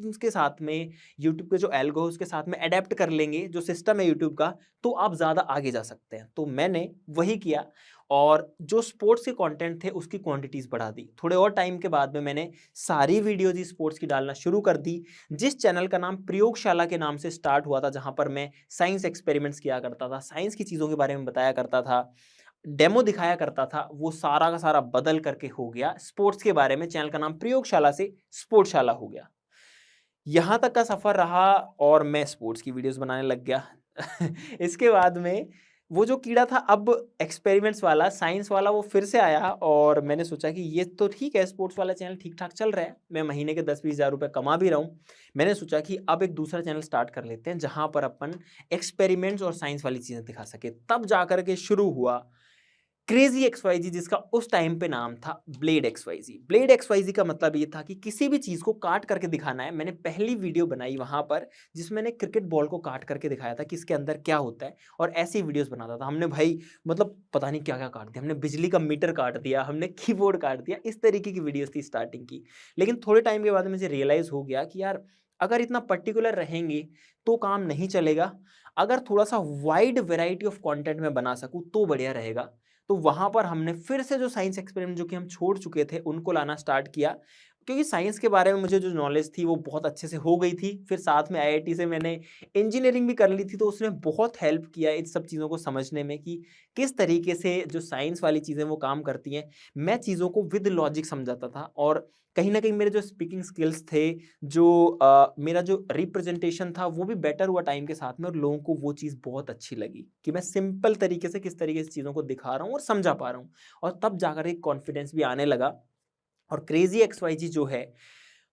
Algorithms के साथ में, यूट्यूब के जो एल्गो है उसके साथ में अडेप्ट कर लेंगे, जो सिस्टम है यूट्यूब का, तो आप ज़्यादा आगे जा सकते हैं। तो मैंने वही किया और जो स्पोर्ट्स के कंटेंट थे उसकी क्वांटिटीज़ बढ़ा दी। थोड़े और टाइम के बाद में मैंने सारी वीडियोज़ ही स्पोर्ट्स की डालना शुरू कर दी। जिस चैनल का नाम प्रयोगशाला के नाम से स्टार्ट हुआ था, जहाँ पर मैं साइंस एक्सपेरिमेंट्स किया करता था, साइंस की चीज़ों के बारे में बताया करता था, डेमो दिखाया करता था, वो सारा का सारा बदल करके हो गया स्पोर्ट्स के बारे में। चैनल का नाम प्रयोगशाला से स्पोर्ट्सशाला हो गया। यहाँ तक का सफ़र रहा और मैं स्पोर्ट्स की वीडियोस बनाने लग गया। इसके बाद में वो जो कीड़ा था, अब एक्सपेरिमेंट्स वाला, साइंस वाला, वो फिर से आया और मैंने सोचा कि ये तो ठीक है, स्पोर्ट्स वाला चैनल ठीक-ठाक चल रहा है, मैं महीने के 10-20 हज़ार रुपए कमा भी रहा हूँ। मैंने सोचा कि अब एक दूसरा चैनल स्टार्ट कर लेते हैं, जहाँ पर अपन एक्सपेरिमेंट्स और साइंस वाली चीज़ें दिखा सकें। तब जाकर के शुरू हुआ क्रेजी एक्सवाईजी, जिसका उस टाइम पे नाम था ब्लेड एक्सवाईजी। ब्लेड एक्सवाईजी का मतलब ये था कि किसी भी चीज़ को काट करके दिखाना है। मैंने पहली वीडियो बनाई वहाँ पर जिसमें मैंने क्रिकेट बॉल को काट करके दिखाया था कि इसके अंदर क्या होता है, और ऐसी वीडियोस बनाता था। हमने भाई मतलब पता नहीं क्या-क्या काट दिया। हमने बिजली का मीटर काट दिया, हमने कीबोर्ड काट दिया, इस तरीके की वीडियोस थी स्टार्टिंग की। लेकिन थोड़े टाइम के बाद मुझे रियलाइज़ हो गया कि यार, अगर इतना पर्टिकुलर रहेंगे तो काम नहीं चलेगा। अगर थोड़ा-सा वाइड वैरायटी ऑफ कंटेंट मैं बना सकूँ तो बढ़िया रहेगा। तो वहाँ पर हमने फिर से जो साइंस एक्सपेरिमेंट जो कि हम छोड़ चुके थे, उनको लाना स्टार्ट किया। क्योंकि साइंस के बारे में मुझे जो नॉलेज थी वो बहुत अच्छे से हो गई थी। फिर साथ में आईआईटी से मैंने इंजीनियरिंग भी कर ली थी, तो उसने बहुत हेल्प किया इन सब चीज़ों को समझने में कि किस तरीके से जो साइंस वाली चीज़ें वो काम करती हैं। मैं चीज़ों को विद लॉजिक समझाता था और कहीं न कहीं मेरे जो स्पीकिंग स्किल्स थे, जो मेरा जो रिप्रेजेंटेशन था, वो भी बेटर हुआ टाइम के साथ में, और लोगों को वो चीज़ बहुत अच्छी लगी कि मैं सिंपल तरीके से किस तरीके से चीज़ों को दिखा रहा हूँ और समझा पा रहा हूँ। और तब जाकर एक कॉन्फिडेंस भी आने लगा और क्रेज़ी एक्सवाईजी जो है,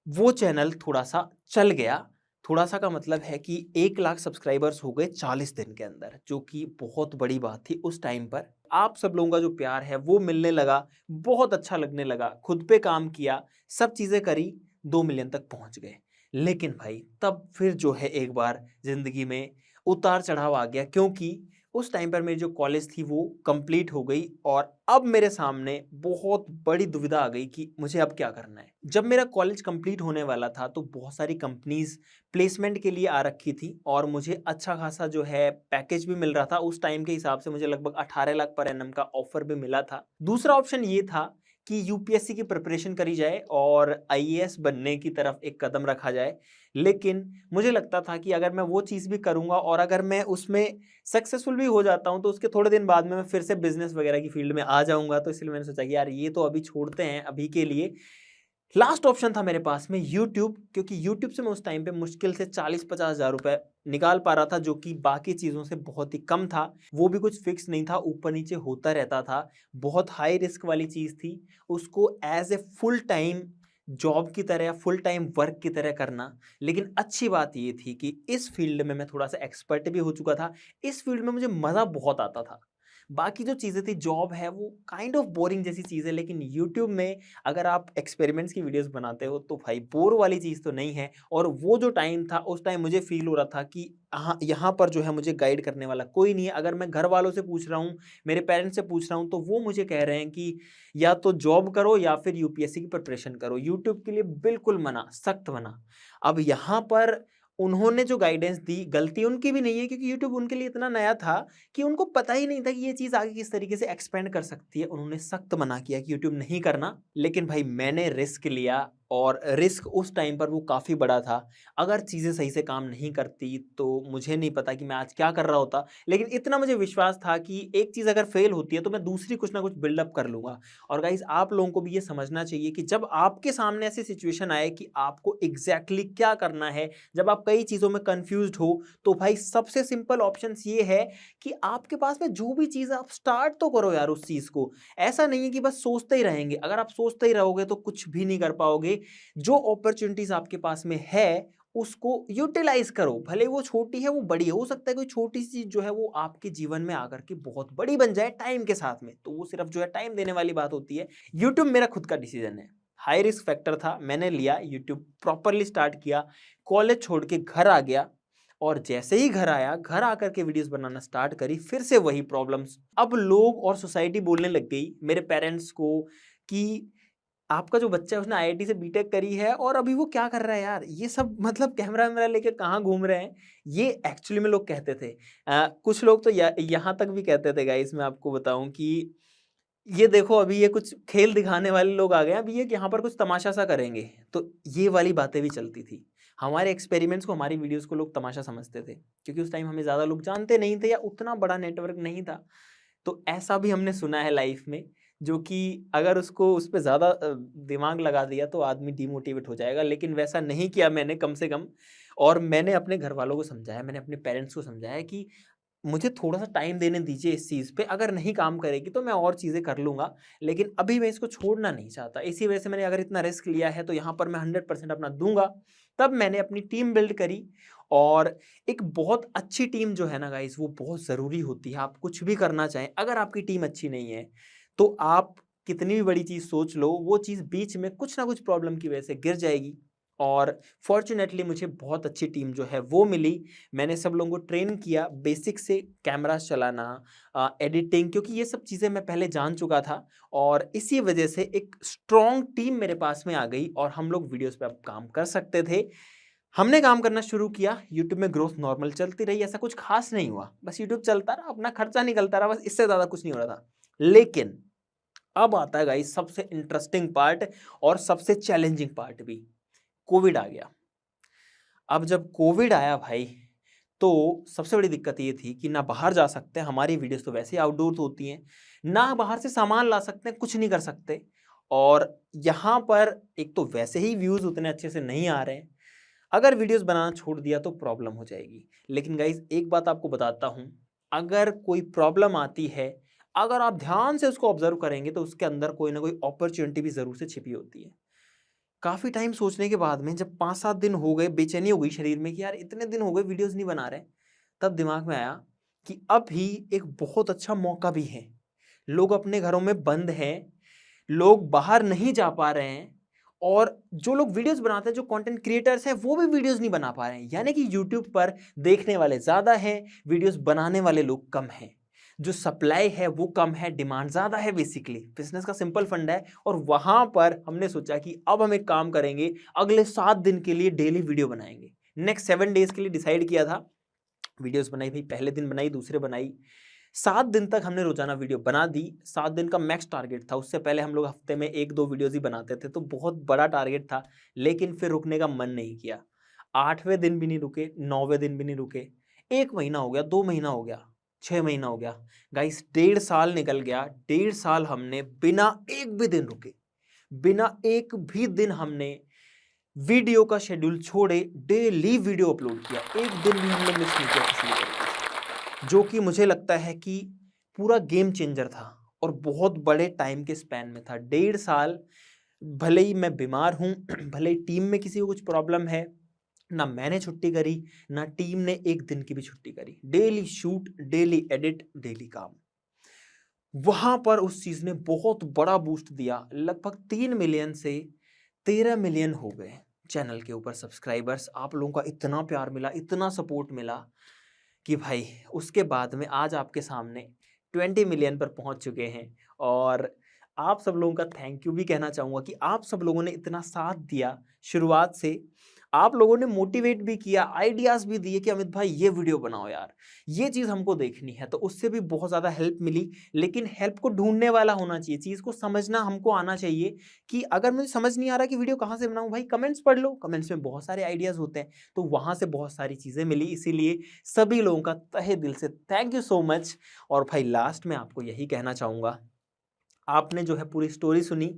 वो चैनल थोड़ा-सा चल गया। थोड़ा-सा का मतलब है कि 1 लाख सब्सक्राइबर्स हो गए 40 दिन के अंदर, जो कि बहुत बड़ी बात थी उस टाइम पर। आप सब लोगों का जो प्यार है वो मिलने लगा, बहुत अच्छा लगने लगा। खुद पे काम किया, सब चीज़ें करी, 2 मिलियन तक पहुँच गए। लेकिन भाई तब फिर जो है एक बार ज़िंदगी में उतार-चढ़ाव आ गया, क्योंकि उस टाइम पर मेरी जो कॉलेज थी वो कंप्लीट हो गई और अब मेरे सामने बहुत बड़ी दुविधा आ गई कि मुझे अब क्या करना है। जब मेरा कॉलेज कंप्लीट होने वाला था तो बहुत सारी कंपनीज़ प्लेसमेंट के लिए आ रखी थी और मुझे अच्छा खासा जो है पैकेज भी मिल रहा था। उस टाइम के हिसाब से मुझे लगभग 18 लाख पर एनम का ऑफ़र भी मिला था। दूसरा ऑप्शन ये था कि यूपीएससी की प्रिपरेशन करी जाए और आईएएस बनने की तरफ एक कदम रखा जाए। लेकिन मुझे लगता था कि अगर मैं वो चीज़ भी करूँगा और अगर मैं उसमें सक्सेसफुल भी हो जाता हूँ, तो उसके थोड़े दिन बाद में मैं फिर से बिज़नेस वगैरह की फ़ील्ड में आ जाऊँगा। तो इसलिए मैंने सोचा कि यार ये तो अभी छोड़ते हैं अभी के लिए। लास्ट ऑप्शन था मेरे पास में यूट्यूब, क्योंकि यूट्यूब से मैं उस टाइम पे मुश्किल से 40-50 हज़ार रुपए निकाल पा रहा था, जो कि बाकी चीज़ों से बहुत ही कम था। वो भी कुछ फिक्स नहीं था, ऊपर-नीचे होता रहता था। बहुत हाई रिस्क वाली चीज़ थी। उसको as a full time job की तरह या फुल टाइम वर्क की तरह करना। लेकिन अच्छी बात ये थी कि इस फ़ील्ड में मैं थोड़ा-सा एक्सपर्ट भी हो चुका था। इस फ़ील्ड में मुझे मज़ा बहुत आता था। बाकी जो चीज़ें थी, जॉब है वो काइंड ऑफ बोरिंग जैसी चीज़ है, लेकिन यूट्यूब में अगर आप एक्सपेरिमेंट्स की वीडियोस बनाते हो तो भाई बोर वाली चीज़ तो नहीं है। और वो जो टाइम था, उस टाइम मुझे फ़ील हो रहा था कि हाँ, यहाँ पर जो है मुझे गाइड करने वाला कोई नहीं है। अगर मैं घर वालों से पूछ रहा हूँ, मेरे पेरेंट्स से पूछ रहा हूँ, तो वो मुझे कह रहे हैं कि या तो जॉब करो या फिर यूपीएससी की प्रिपरेशन करो। यूट्यूब के लिए बिल्कुल मना, सख्त मना। अब यहाँ पर उन्होंने जो गाइडेंस दी, गलती उनकी भी नहीं है, क्योंकि यूट्यूब उनके लिए इतना नया था कि उनको पता ही नहीं था कि ये चीज़ आगे किस तरीके से एक्सपेंड कर सकती है। उन्होंने सख्त मना किया कि यूट्यूब नहीं करना। लेकिन भाई मैंने रिस्क लिया और रिस्क उस टाइम पर वो काफ़ी बड़ा था। अगर चीज़ें सही से काम नहीं करती तो मुझे नहीं पता कि मैं आज क्या कर रहा होता। लेकिन इतना मुझे विश्वास था कि एक चीज़ अगर फेल होती है तो मैं दूसरी कुछ ना कुछ बिल्डअप कर लूँगा। और गाइज़, आप लोगों को भी ये समझना चाहिए कि जब आपके सामने ऐसी सिचुएशन आए कि आपको एग्ज़ैक्टली क्या करना है, जब आप कई चीज़ों में कन्फ्यूज़्ड हो, तो भाई सबसे सिंपल ऑप्शंस ये है कि आपके पास में जो भी चीज़ है आप स्टार्ट तो करो यार उस चीज़ को। ऐसा नहीं है कि बस सोचते ही रहेंगे। अगर आप सोचते ही रहोगे तो कुछ भी नहीं कर पाओगे। जो अपॉर्च्युनिटीज़ आपके पास में है, उसको यूटिलाइज़ करो। भले वो छोटी है, वो बड़ी है। हो सकता है कोई छोटी-सी चीज़ जो है वो आपके जीवन में आकर के बहुत बड़ी बन जाए टाइम के साथ में। तो वो सिर्फ़ जो है टाइम देने वाली बात होती है। यूट्यूब मेरा खुद का डिसीज़न है। हाई रिस्क फैक्टर था, मैंने लिया, यूट्यूब प्रॉपर्ली स्टार्ट किया, कॉलेज छोड़ के घर आ गया और जैसे ही घर आया, घर आकर के वीडियोज़ बनाना स्टार्ट करी, फिर से वही प्रॉब्लम्स। अब लोग और सोसाइटी बोलने लग गई मेरे पेरेंट्स को कि आपका जो बच्चा है उसने आईआईटी से बीटेक करी है और अभी वो क्या कर रहा है यार, ये सब मतलब कैमरा वैमरा लेके कहाँ घूम रहे हैं, ये एक्चुअली में लोग कहते थे। कुछ लोग तो यहाँ तक भी कहते थे गाइस, मैं आपको बताऊं कि ये देखो अभी ये कुछ खेल दिखाने वाले लोग आ गए हैं, अभी ये यहाँ पर कुछ तमाशा सा करेंगे। तो ये वाली बातें भी चलती थी। हमारे एक्सपेरिमेंट्स को, हमारी वीडियोस को लोग तमाशा समझते थे, क्योंकि उस टाइम हमें ज़्यादा लोग जानते नहीं थे या उतना बड़ा नेटवर्क नहीं था। तो ऐसा भी हमने सुना है लाइफ में, जो कि अगर उसको उस पे ज़्यादा दिमाग लगा दिया तो आदमी डिमोटिवेट हो जाएगा, लेकिन वैसा नहीं किया मैंने कम से कम। और मैंने अपने घर वालों को समझाया, मैंने अपने पेरेंट्स को समझाया कि मुझे थोड़ा-सा टाइम देने दीजिए इस चीज़ पे, अगर नहीं काम करेगी तो मैं और चीज़ें कर लूँगा, लेकिन अभी मैं इसको छोड़ना नहीं चाहता। इसी वजह से मैंने अगर इतना रिस्क लिया है तो यहाँ पर मैं 100% अपना दूँगा। तब मैंने अपनी टीम बिल्ड करी, और एक बहुत अच्छी टीम जो है ना गाइस, वो बहुत ज़रूरी होती है। आप कुछ भी करना चाहें, अगर आपकी टीम अच्छी नहीं है, तो आप कितनी भी बड़ी चीज़ सोच लो, वो चीज़ बीच में कुछ ना कुछ प्रॉब्लम की वजह से गिर जाएगी। और फॉर्च्यूनेटली मुझे बहुत अच्छी टीम जो है वो मिली। मैंने सब लोगों को ट्रेन किया बेसिक से, कैमरास चलाना, एडिटिंग, क्योंकि ये सब चीज़ें मैं पहले जान चुका था। और इसी वजह से एक स्ट्रॉन्ग टीम मेरे पास में आ गई और हम लोग वीडियोस पे अब काम कर सकते थे। हमने काम करना शुरू किया, यूट्यूब में ग्रोथ नॉर्मल चलती रही, ऐसा कुछ खास नहीं हुआ, बस यूट्यूब चलता रहा, अपना खर्चा निकलता रहा, बस इससे ज़्यादा कुछ नहीं हो रहा था। लेकिन अब आता है गाइस सबसे इंटरेस्टिंग पार्ट और सबसे चैलेंजिंग पार्ट भी, कोविड आ गया। अब जब कोविड आया भाई, तो सबसे बड़ी दिक्कत ये थी कि ना बाहर जा सकते हैं, हमारी वीडियोस तो वैसे ही आउटडोर होती हैं, ना बाहर से सामान ला सकते हैं, कुछ नहीं कर सकते। और यहाँ पर एक तो वैसे ही व्यूज़ उतने अच्छे से नहीं आ रहे हैं, अगर वीडियोस बनाना छोड़ दिया तो प्रॉब्लम हो जाएगी। लेकिन गाइज एक बात आपको बताता हूँ, अगर कोई प्रॉब्लम आती है, अगर आप ध्यान से उसको ऑब्जर्व करेंगे तो उसके अंदर कोई ना कोई अपॉर्चुनिटी भी ज़रूर से छिपी होती है। काफ़ी टाइम सोचने के बाद में जब 5-7 दिन हो गए, बेचैनी हो गई शरीर में कि यार इतने दिन हो गए वीडियोस नहीं बना रहे, तब दिमाग में आया कि अभी एक बहुत अच्छा मौका भी है। लोग अपने घरों में बंद हैं, लोग बाहर नहीं जा पा रहे हैं, और जो लोग वीडियोस बनाते हैं, जो कंटेंट क्रिएटर्स हैं, वो भी वीडियोस नहीं बना पा रहे हैं। यानी कि यूट्यूब पर देखने वाले ज़्यादा हैं, वीडियोस बनाने वाले लोग कम हैं। जो सप्लाई है वो कम है, डिमांड ज़्यादा है। बेसिकली बिजनेस का सिंपल फंडा है। और वहाँ पर हमने सोचा कि अब हम एक काम करेंगे, अगले 7 दिन के लिए डेली वीडियो बनाएंगे। नेक्स्ट 7 डेज़ के लिए डिसाइड किया था। वीडियोस बनाई भाई, पहले दिन बनाई, दूसरे बनाई, 7 दिन तक हमने रोजाना वीडियो बना दी। 7 दिन का मैक्स टारगेट था, उससे पहले हम लोग हफ्ते में 1-2 वीडियोस ही बनाते थे, तो बहुत बड़ा टारगेट था। लेकिन फिर रुकने का मन नहीं किया। 8वें दिन भी नहीं रुके, 9वें दिन भी नहीं रुके। 1 महीना हो गया, 2 महीना हो गया, 6 महीना हो गया, गाइस 1.5 साल निकल गया। 1.5 साल हमने बिना एक भी दिन रुके, बिना एक भी दिन हमने वीडियो का शेड्यूल छोड़े डेली वीडियो अपलोड किया। एक दिन भी हमने मिस नहीं किया किसी भी तरीके से, जो कि मुझे लगता है कि पूरा गेम चेंजर था और बहुत बड़े टाइम के स्पैन में था। 1.5 साल, भले ही मैं बीमार हूँ, भले ही टीम में किसी को कुछ प्रॉब्लम है, ना मैंने छुट्टी करी, ना टीम ने एक दिन की भी छुट्टी करी। Daily shoot, daily edit, daily काम। वहां पर उस चीज ने बहुत बड़ा बूस्ट दिया। लगभग 3 मिलियन से 13 मिलियन हो गए चैनल के ऊपर सब्सक्राइबर्स। आप लोगों का इतना प्यार मिला, इतना सपोर्ट मिला कि भाई उसके बाद में आज आपके सामने 20 मिलियन पर पहुंच चुके हैं। और आप सब लोगों का थैंक यू भी कहना चाहूँगा कि आप सब लोगों ने इतना साथ दिया शुरुआत से। आप लोगों ने मोटिवेट भी किया, आइडियाज़ भी दिए कि अमित भाई ये वीडियो बनाओ यार, ये चीज़ हमको देखनी है, तो उससे भी बहुत ज़्यादा हेल्प मिली। लेकिन हेल्प को ढूंढने वाला होना चाहिए, चीज़ को समझना हमको आना चाहिए कि अगर मुझे समझ नहीं आ रहा कि वीडियो कहाँ से बनाऊँ, भाई कमेंट्स पढ़ लो, कमेंट्स में बहुत सारे आइडियाज़ होते हैं, तो वहाँ से बहुत सारी चीज़ें मिली। इसीलिए सभी लोगों का तहे दिल से थैंक यू सो मच। और भाई लास्ट में आपको यही कहना चाहूँगा, आपने जो है पूरी स्टोरी सुनी,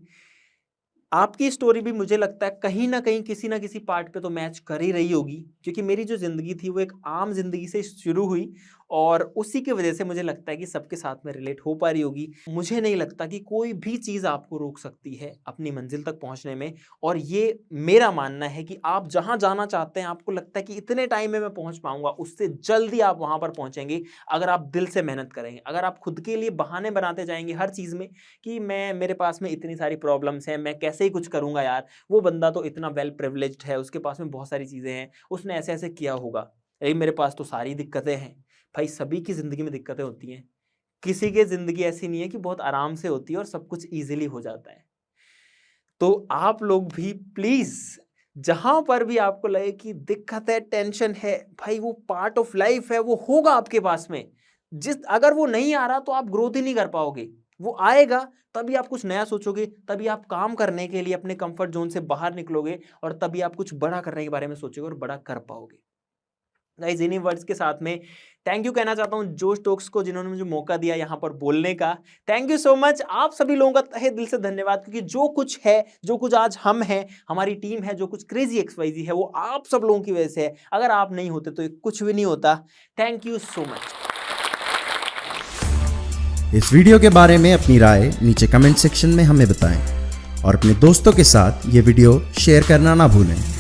आपकी स्टोरी भी मुझे लगता है कहीं ना कहीं किसी ना किसी पार्ट पे तो मैच कर ही रही होगी, क्योंकि मेरी जो ज़िंदगी थी वो एक आम जिंदगी से शुरू हुई, और उसी की वजह से मुझे लगता है कि सबके साथ में रिलेट हो पा रही होगी। मुझे नहीं लगता कि कोई भी चीज़ आपको रोक सकती है अपनी मंजिल तक पहुंचने में। और ये मेरा मानना है कि आप जहां जाना चाहते हैं, आपको लगता है कि इतने टाइम में मैं पहुंच पाऊंगा, उससे जल्दी आप वहां पर पहुंचेंगे अगर आप दिल से मेहनत करेंगे। अगर आप खुद के लिए बहाने बनाते जाएंगे हर चीज़ में कि मेरे पास में इतनी सारी प्रॉब्लम्स हैं, मैं कैसे ही कुछ करूंगा यार, वो बंदा तो इतना वेल प्रिविलेज्ड है, उसके पास में बहुत सारी चीज़ें हैं, उसने ऐसे ऐसे किया होगा, अरे मेरे पास तो सारी दिक्कतें हैं। भाई सभी की ज़िंदगी में दिक्कतें होती हैं, किसी की ज़िंदगी ऐसी नहीं है कि बहुत आराम से होती है और सब कुछ ईजिली हो जाता है। तो आप लोग भी प्लीज जहां पर भी आपको लगे कि दिक्कत है, टेंशन है, भाई वो पार्ट ऑफ लाइफ है, वो होगा आपके पास में। अगर वो नहीं आ रहा तो आप ग्रोथ ही नहीं कर पाओगे। वो आएगा तभी आप कुछ नया सोचोगे, तभी आप काम करने के लिए अपने कंफर्ट जोन से बाहर निकलोगे और तभी आप कुछ बड़ा करने के बारे में सोचोगे और बड़ा कर पाओगे। गाइस, इन्हीं वर्ड्स के साथ में थैंक यू कहना चाहता हूं जोश टॉक्स को, जिन्होंने मुझे मौका दिया यहां पर बोलने का। Thank you so much. आप सभी लोगों का तहे दिल से धन्यवाद, क्योंकि जो कुछ है, जो कुछ आज हम हैं, हमारी टीम है, जो कुछ क्रेजी XYZ है, वो आप सब लोगों की वजह से है। अगर आप नहीं होते तो ये कुछ भी नहीं होता। Thank you so much. इस वीडियो के बारे में अपनी राय नीचे कमेंट सेक्शन में हमें बताएं और अपने दोस्तों के साथ ये वीडियो शेयर करना ना भूलें।